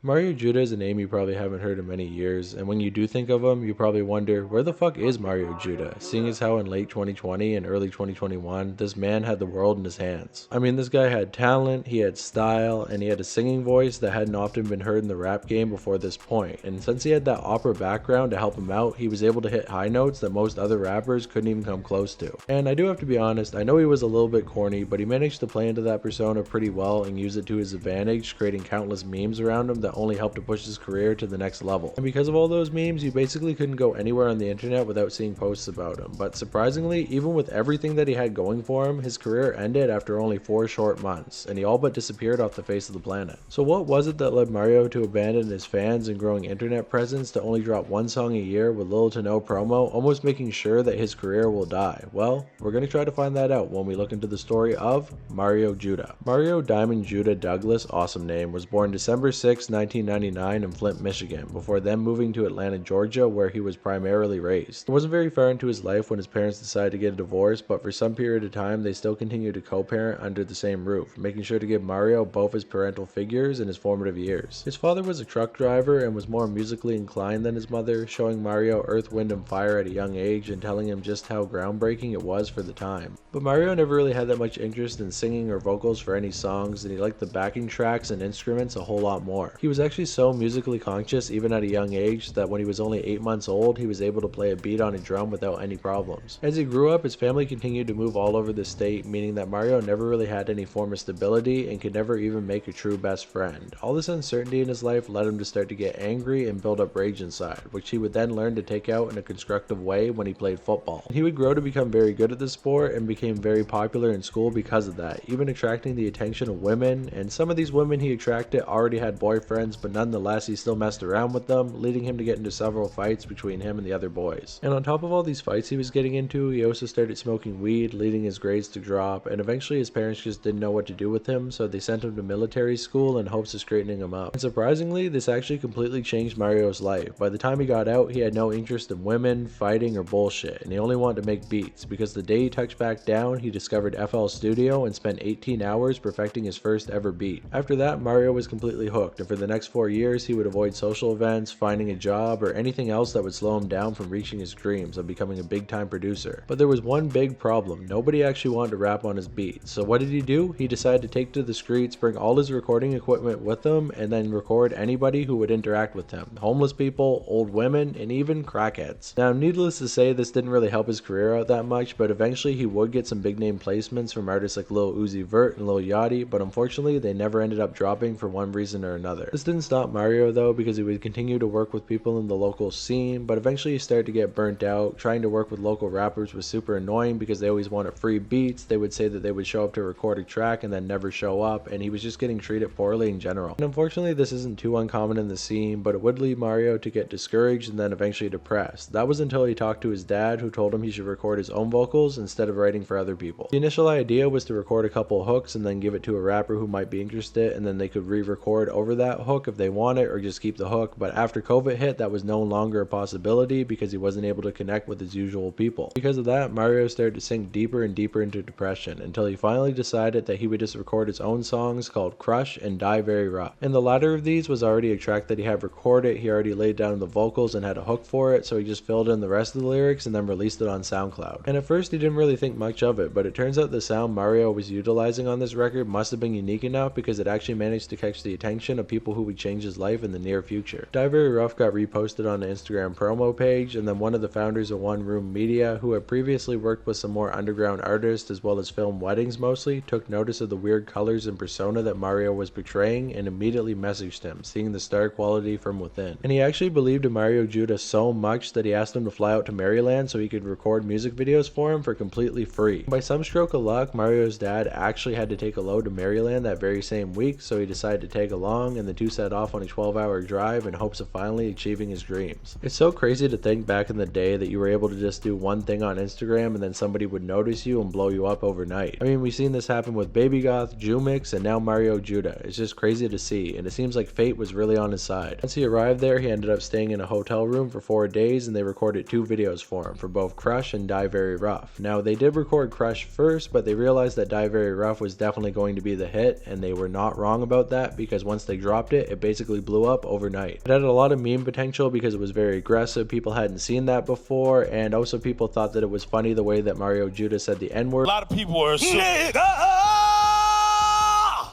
Mario Judah is a name you probably haven't heard in many years, and when you do think of him, you probably wonder, where the fuck is Mario Judah? Seeing as how in late 2020 and early 2021, this man had the world in his hands. I mean, this guy had talent, he had style, and he had a singing voice that hadn't often been heard in the rap game before this point. And since he had that opera background to help him out, he was able to hit high notes that most other rappers couldn't even come close to. And I do have to be honest, I know he was a little bit corny, but he managed to play into that persona pretty well and use it to his advantage, creating countless memes around him that only helped to push his career to the next level. And because of all those memes, you basically couldn't go anywhere on the internet without seeing posts about him. But surprisingly, even with everything that he had going for him, his career ended after only 4 short months, and he all but disappeared off the face of the planet. So what was it that led Mario to abandon his fans and growing internet presence to only drop one song a year with little to no promo, almost making sure that his career will die? Well, we're going to try to find that out when we look into the story of Mario Judah. Mario Diamond Judah Douglas, awesome name, was born December 6, 1999 in Flint, Michigan, before then moving to Atlanta, Georgia, where he was primarily raised. It wasn't very far into his life when his parents decided to get a divorce, but for some period of time they still continued to co-parent under the same roof, making sure to give Mario both his parental figures in his formative years. His father was a truck driver and was more musically inclined than his mother, showing Mario Earth, Wind & Fire at a young age and telling him just how groundbreaking it was for the time. But Mario never really had that much interest in singing or vocals for any songs, and he liked the backing tracks and instruments a whole lot more. He was actually so musically conscious even at a young age that when he was only 8 months old, he was able to play a beat on a drum without any problems. As he grew up, his family continued to move all over the state, meaning that Mario never really had any form of stability and could never even make a true best friend. All this uncertainty in his life led him to start to get angry and build up rage inside, which he would then learn to take out in a constructive way when he played football. He would grow to become very good at the sport and became very popular in school because of that, even attracting the attention of women, and some of these women he attracted already had boyfriends, but nonetheless he still messed around with them, leading him to get into several fights between him and the other boys. And on top of all these fights he was getting into, he also started smoking weed, leading his grades to drop, and eventually his parents just didn't know what to do with him, so they sent him to military school in hopes of straightening him up. And surprisingly, this actually completely changed Mario's life. By the time he got out, he had no interest in women, fighting, or bullshit, and he only wanted to make beats, because the day he touched back down, he discovered FL Studio and spent 18 hours perfecting his first ever beat. After that, Mario was completely hooked, and for the next 4 years he would avoid social events, finding a job, or anything else that would slow him down from reaching his dreams of becoming a big time producer. But there was one big problem: nobody actually wanted to rap on his beats. So what did he do? He decided to take to the streets, bring all his recording equipment with him, and then record anybody who would interact with him: homeless people, old women, and even crackheads. Now, needless to say, this didn't really help his career out that much, but eventually he would get some big name placements from artists like Lil Uzi Vert and Lil Yachty, but unfortunately they never ended up dropping for one reason or another. This didn't stop Mario though, because he would continue to work with people in the local scene, but eventually he started to get burnt out. Trying to work with local rappers was super annoying because they always wanted free beats. They would say that they would show up to record a track and then never show up, and he was just getting treated poorly in general. And unfortunately this isn't too uncommon in the scene, but it would lead Mario to get discouraged and then eventually depressed. That was until he talked to his dad, who told him he should record his own vocals instead of writing for other people. The initial idea was to record a couple hooks and then give it to a rapper who might be interested, and then they could re-record over that hook if they want it, or just keep the hook. But after COVID hit, that was no longer a possibility because he wasn't able to connect with his usual people. Because of that, Mario started to sink deeper and deeper into depression until he finally decided that he would just record his own songs called Crush and Die Very Rough. And the latter of these was already a track that he had recorded. He already laid down the vocals and had a hook for it, so he just filled in the rest of the lyrics and then released it on SoundCloud. And at first he didn't really think much of it, but it turns out the sound Mario was utilizing on this record must have been unique enough because it actually managed to catch the attention of people who would change his life in the near future. Die Very Rough got reposted on the Instagram promo page, and then one of the founders of One Room Media, who had previously worked with some more underground artists as well as film weddings mostly, took notice of the weird colors and persona that Mario was portraying and immediately messaged him, seeing the star quality from within. And he actually believed in Mario Judah so much that he asked him to fly out to Maryland so he could record music videos for him for completely free. By some stroke of luck, Mario's dad actually had to take a load to Maryland that very same week, so he decided to tag along, and the two set off on a 12-hour drive in hopes of finally achieving his dreams. It's so crazy to think back in the day that you were able to just do one thing on Instagram and then somebody would notice you and blow you up overnight. I mean, we've seen this happen with Baby Goth, Jumix, and now Mario Judah. It's just crazy to see, and it seems like fate was really on his side. Once he arrived there, he ended up staying in a hotel room for 4 days, and they recorded 2 videos for him, for both Crush and Die Very Rough. Now, they did record Crush first, but they realized that Die Very Rough was definitely going to be the hit, and they were not wrong about that, because once they dropped dropped it, it basically blew up overnight. It had a lot of meme potential because it was very aggressive, people hadn't seen that before, and also people thought that it was funny the way that Mario Judah said the N-word. A lot of people are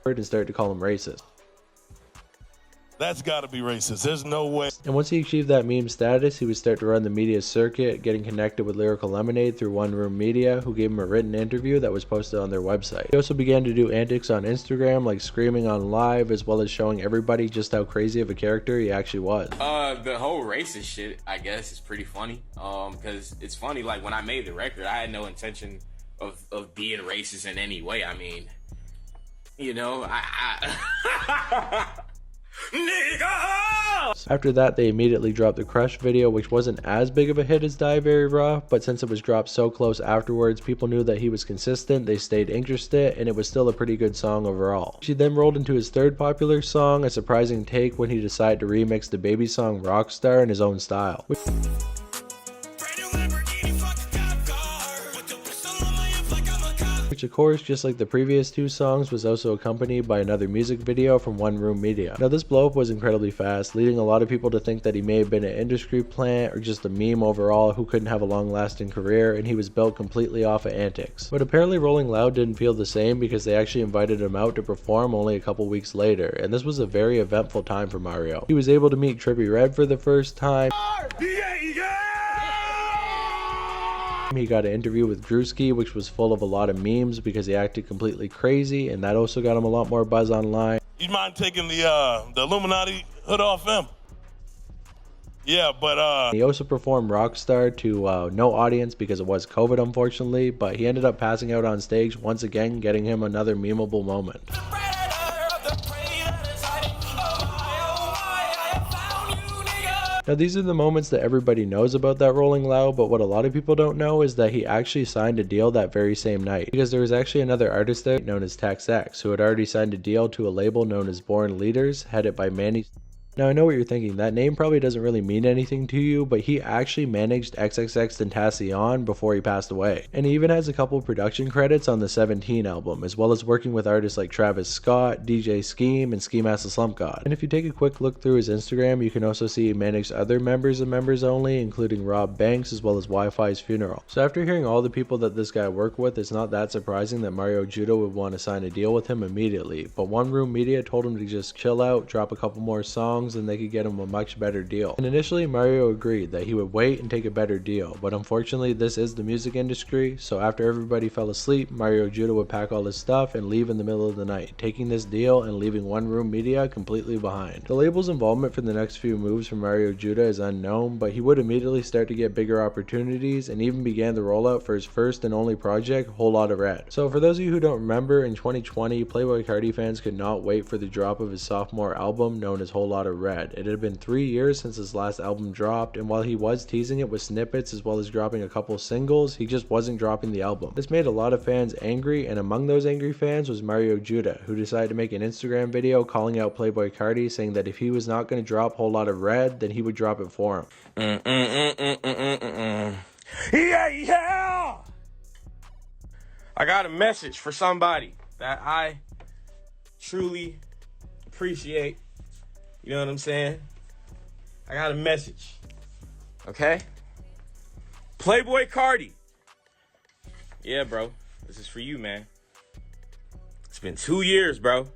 And started to call him racist. That's gotta be racist. There's no way. And once he achieved that meme status, he would start to run the media circuit, getting connected with Lyrical Lemonade through One Room Media, who gave him a written interview that was posted on their website. He also began to do antics on Instagram, like screaming on live, as well as showing everybody just how crazy of a character he actually was. The whole racist shit, I guess, is pretty funny. Because it's funny, like, when I made the record, I had no intention of being racist in any way. I mean, you know, After that, they immediately dropped the Crush video, which wasn't as big of a hit as Die Very Raw, but since it was dropped so close afterwards, people knew that he was consistent, they stayed interested, and it was still a pretty good song overall. She then rolled into his third popular song, a surprising take when he decided to remix the Baby song Rockstar in his own style. Which of course, just like the previous two songs, was also accompanied by another music video from One Room Media. Now this blow up was incredibly fast, leading a lot of people to think that he may have been an industry plant or just a meme overall who couldn't have a long lasting career, and he was built completely off of antics. But apparently Rolling Loud didn't feel the same because they actually invited him out to perform only a couple weeks later, and this was a very eventful time for Mario. He was able to meet Trippie Redd for the first time. He got an interview with Drewski, which was full of a lot of memes because he acted completely crazy, and that also got him a lot more buzz online. You mind taking the Illuminati hood off him? Yeah, but He also performed Rockstar to no audience because it was COVID, unfortunately, but he ended up passing out on stage once again, getting him another memeable moment. Now these are the moments that everybody knows about that Rolling Loud, but what a lot of people don't know is that he actually signed a deal that very same night, because there was actually another artist there known as Tex X who had already signed a deal to a label known as Born Leaders, headed by Manny. Now I know what you're thinking, that name probably doesn't really mean anything to you, but he actually managed XXXTentacion before he passed away. And he even has a couple production credits on the 17 album, as well as working with artists like Travis Scott, DJ Scheme, and Ski Mask the Slump God. And if you take a quick look through his Instagram, you can also see he managed other members of Members Only, including Rob Banks, as well as Wi-Fi's funeral. So after hearing all the people that this guy worked with, it's not that surprising that Mario Judah would want to sign a deal with him immediately, but One Room Media told him to just chill out, drop a couple more songs, and they could get him a much better deal. And initially Mario agreed that he would wait and take a better deal, but unfortunately this is the music industry, so after everybody fell asleep, Mario Judah would pack all his stuff and leave in the middle of the night, taking this deal and leaving One Room Media completely behind. The label's involvement for the next few moves from Mario Judah is unknown, but he would immediately start to get bigger opportunities and even began the rollout for his first and only project, Whole Lotta Red. So for those of you who don't remember, in 2020 Playboi Cardi fans could not wait for the drop of his sophomore album known as Whole Lotta Red. It had been 3 years since his last album dropped, and while he was teasing it with snippets as well as dropping a couple singles, he just wasn't dropping the album. This made a lot of fans angry, and among those angry fans was Mario Judah, who decided to make an Instagram video calling out Playboi Cardi, saying that if he was not going to drop Whole Lotta Red, then he would drop it for him. Yeah! I got a message for somebody that I truly appreciate. You know what I'm saying? I got a message. Okay? Playboi Cardi. Yeah, bro. This is for you, man. It's been 2 years, bro.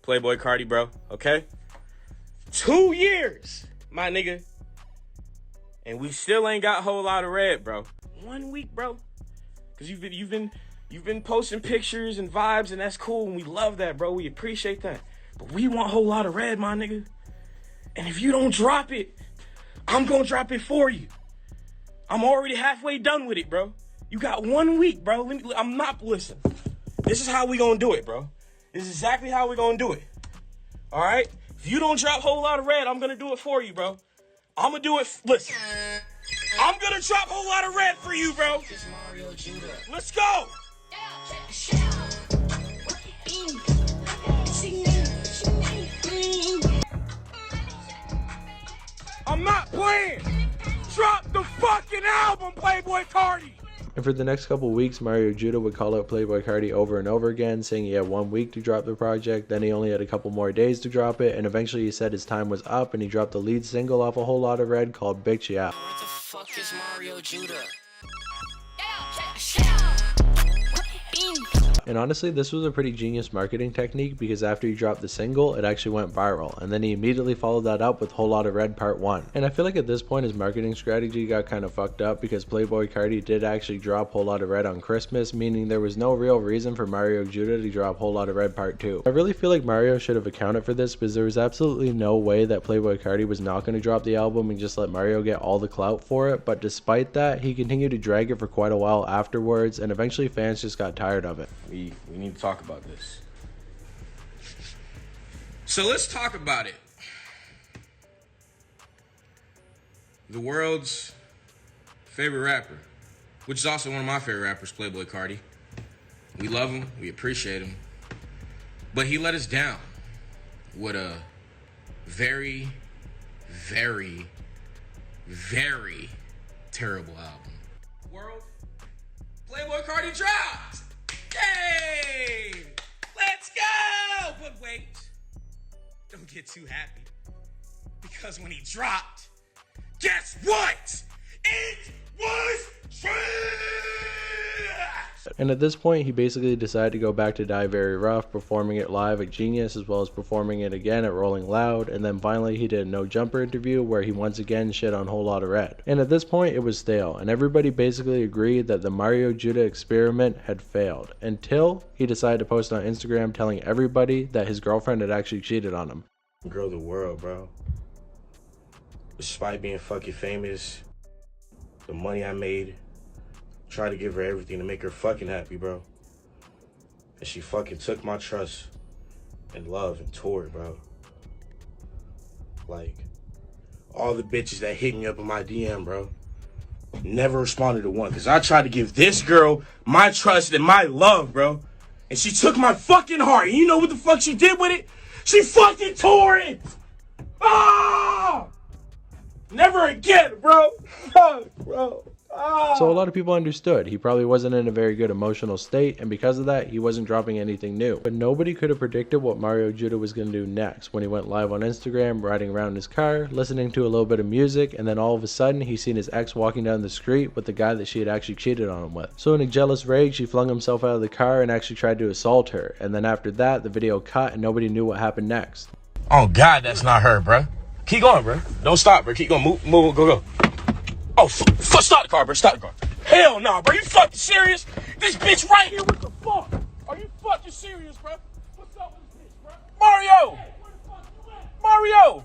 Playboi Cardi, bro. Okay? 2 years, my nigga. And we still ain't got a whole lot of red, bro. 1 week, bro. Cause you've been posting pictures and vibes, and that's cool, and we love that, bro. We appreciate that. But we want a whole lot of red, my nigga. And if you don't drop it, I'm gonna drop it for you. I'm already halfway done with it, bro. You got 1 week, bro. Listen. This is how we gonna do it, bro. This is exactly how we gonna do it. All right? If you don't drop a whole lot of red, I'm gonna do it for you, bro. I'm gonna do it. Listen. I'm gonna drop a whole lot of red for you, bro. Let's go. I'm not playing. Drop the fucking album, Playboi Cardi. And for the next couple weeks, Mario Judah would call out Playboi Cardi over and over again, saying he had 1 week to drop the project, then he only had a couple more days to drop it, and eventually he said his time was up and he dropped the lead single off A Whole Lot of Red called Bitch Yeah. Where the fuck is Mario Judah? And honestly, this was a pretty genius marketing technique because after he dropped the single, it actually went viral, and then he immediately followed that up with Whole Lot of Red Part 1. And I feel like at this point his marketing strategy got kind of fucked up because Playboi Cardi did actually drop Whole Lot of Red on Christmas, meaning there was no real reason for Mario Judah to drop Whole Lot of Red Part 2. I really feel like Mario should have accounted for this because there was absolutely no way that Playboi Cardi was not going to drop the album and just let Mario get all the clout for it, but despite that, he continued to drag it for quite a while afterwards, and eventually fans just got tired of it. We need to talk about this. So let's talk about it. The world's favorite rapper, which is also one of my favorite rappers, Playboi Cardi. We love him, we appreciate him, but he let us down with a very, very, very terrible album. World, Playboi Cardi dropped! Yay! Let's go! But wait, don't get too happy, because when he dropped, guess what? It was trash! And at this point, he basically decided to go back to Die Very Rough, performing it live at Genius as well as performing it again at Rolling Loud, and then finally he did a No Jumper interview where he once again shit on Whole Lot of Red. And at this point, it was stale, and everybody basically agreed that the Mario Judah experiment had failed, until he decided to post on Instagram telling everybody that his girlfriend had actually cheated on him. Girl of the world, bro. Despite being fucking famous, the money I made, tried to give her everything to make her fucking happy, bro. And she fucking took my trust and love and tore it, bro. Like, all the bitches that hit me up in my DM, bro, never responded to one. Because I tried to give this girl my trust and my love, bro. And she took my fucking heart. And you know what the fuck she did with it? She fucking tore it! Ah! Never again, bro. Fuck, bro. So a lot of people understood he probably wasn't in a very good emotional state, and because of that he wasn't dropping anything new. But nobody could have predicted what Mario Judah was going to do next when he went live on Instagram, riding around in his car, listening to a little bit of music, and then all of a sudden he's seen his ex walking down the street with the guy that she had actually cheated on him with. So in a jealous rage, he flung himself out of the car and actually tried to assault her, and then after that the video cut and nobody knew what happened next. Oh God, that's not her, bro. Keep going, bro. Don't stop, bro. Keep going. Move, go. Oh, stop the car, bro. Stop the car. Hell no, bro. You fucking serious? This bitch right here, what the fuck? Are you fucking serious, bro? What's up with this bitch, bro? Mario! Hey, where the fuck you at? Mario!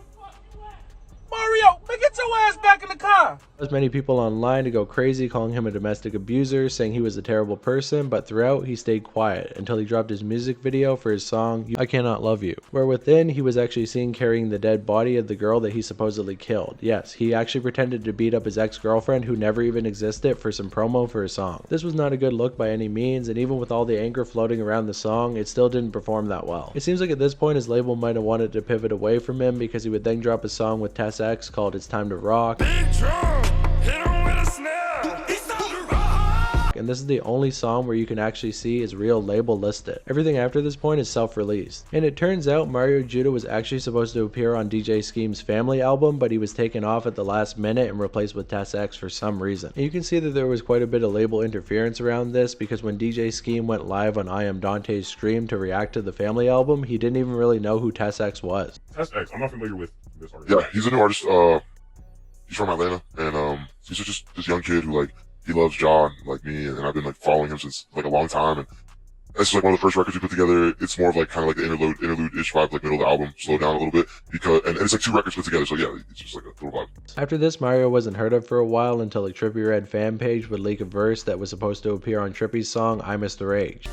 Mario, man, get your ass back in the car! As many people online to go crazy calling him a domestic abuser, saying he was a terrible person, but throughout he stayed quiet until he dropped his music video for his song I Cannot Love You, where within he was actually seen carrying the dead body of the girl that he supposedly killed. Yes, he actually pretended to beat up his ex-girlfriend who never even existed for some promo for his song. This was not a good look by any means, and even with all the anger floating around the song, it still didn't perform that well. It seems like at this point his label might have wanted to pivot away from him because he would then drop a song with Tess X called It's Time to Rock. Big drum, hit him with a snare. It's time to rock. And this is the only song where you can actually see his real label listed. Everything after this point is self-released. And it turns out Mario Judah was actually supposed to appear on DJ Scheme's Family album, but he was taken off at the last minute and replaced with Tess X for some reason. And you can see that there was quite a bit of label interference around this because when DJ Scheme went live on I Am Dante's stream to react to the Family album, he didn't even really know who Tess X was. Tess X, I'm not familiar with this artist. Yeah, he's a new artist. He's from Atlanta, and he's just this young kid who, like, he loves Ja like me, and I've been, like, following him since, like, a long time, and this is, like, one of the first records we put together. It's more of, like, kind of like the interlude-ish vibe, like, middle of the album, slow down a little bit, because, and it's, like, 2 records put together, so yeah, it's just, like, a little vibe. After this, Mario wasn't heard of for a while until a Trippie Redd fan page would leak a verse that was supposed to appear on Trippie's song, I Miss the Rage.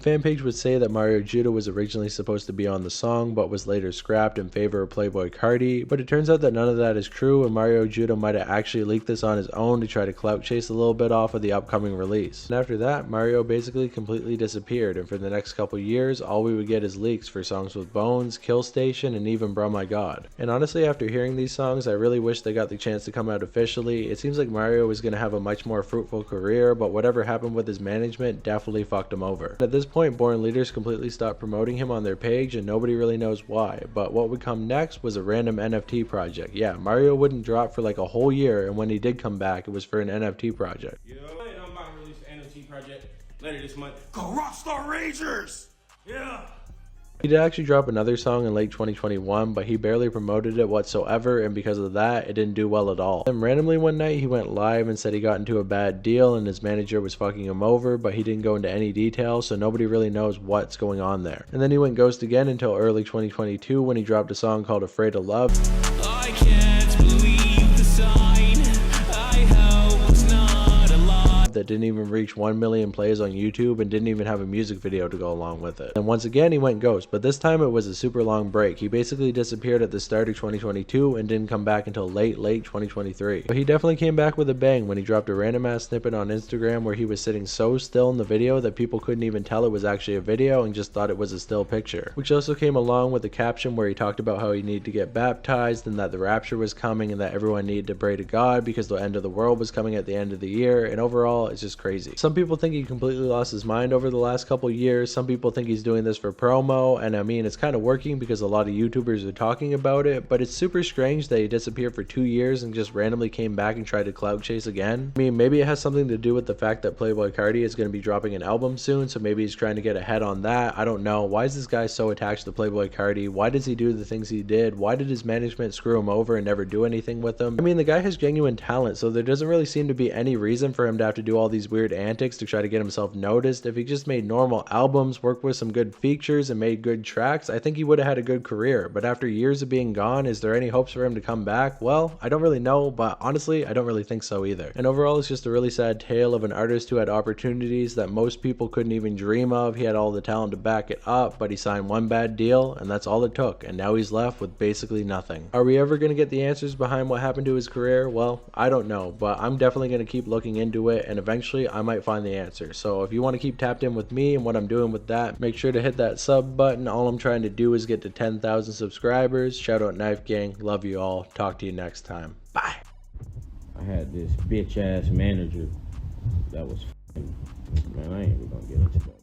Fan page would say that Mario Judah was originally supposed to be on the song, but was later scrapped in favor of Playboi Cardi, but it turns out that none of that is true, and Mario Judah might have actually leaked this on his own to try to clout chase a little bit off of the upcoming release. And after that, Mario basically completely disappeared, and for the next couple years, all we would get is leaks for songs with Bones, Kill Station, and even Bro My God. And honestly, after hearing these songs, I really wish they got the chance to come out officially. It seems like Mario was going to have a much more fruitful career, but whatever happened with his management definitely fucked him over. At this point, Born Leaders completely stopped promoting him on their page, and nobody really knows why, but what would come next was a random NFT project. Yeah, Mario wouldn't drop for like a whole year, and when he did come back, it was for an NFT project. Yo, and I'm about to release an NFT project later this month called Rockstar Rangers. Yeah. He did actually drop another song in late 2021, but he barely promoted it whatsoever, and because of that, it didn't do well at all. Then randomly one night, he went live and said he got into a bad deal and his manager was fucking him over, but he didn't go into any details, so nobody really knows what's going on there. And then he went ghost again until early 2022 when he dropped a song called Afraid of Love. I can't believe the sign. I hope it's not a lie. That didn't even reach 1 million plays on YouTube and didn't even have a music video to go along with it. And once again, he went ghost, but this time it was a super long break. He basically disappeared at the start of 2022 and didn't come back until late 2023. But he definitely came back with a bang when he dropped a random ass snippet on Instagram where he was sitting so still in the video that people couldn't even tell it was actually a video and just thought it was a still picture. Which also came along with a caption where he talked about how he needed to get baptized and that the rapture was coming and that everyone needed to pray to God because the end of the world was coming at the end of the year, and overall it's just crazy. Some people think he completely lost his mind over the last couple years. Some people think he's doing this for promo, and I mean it's kind of working because a lot of YouTubers are talking about it, but it's super strange that he disappeared for 2 years and just randomly came back and tried to clout chase again. I mean, maybe it has something to do with the fact that Playboi Cardi is going to be dropping an album soon, so maybe he's trying to get ahead on that. I don't know. Why is this guy so attached to Playboi Cardi? Why does he do the things he did? Why did his management screw him over and never do anything with him? I mean, the guy has genuine talent, so there doesn't really seem to be any reason for him to have to do all these weird antics to try to get himself noticed. If he just made normal albums, worked with some good features, and made good tracks, I think he would have had a good career. But after years of being gone, is there any hopes for him to come back? Well, I don't really know, but honestly, I don't really think so either. And overall, it's just a really sad tale of an artist who had opportunities that most people couldn't even dream of. He had all the talent to back it up, but he signed one bad deal, and that's all it took, and now he's left with basically nothing. Are we ever going to get the answers behind what happened to his career? Well, I don't know, but I'm definitely going to keep looking into it, and eventually I might find the answer. So if you want to keep tapped in with me and what I'm doing with that, make sure to hit that sub button. All I'm trying to do is get to 10,000 subscribers. Shout out Knife Gang. Love you all. Talk to you next time. Bye. I had this bitch ass manager that was man, I ain't even gonna get into that.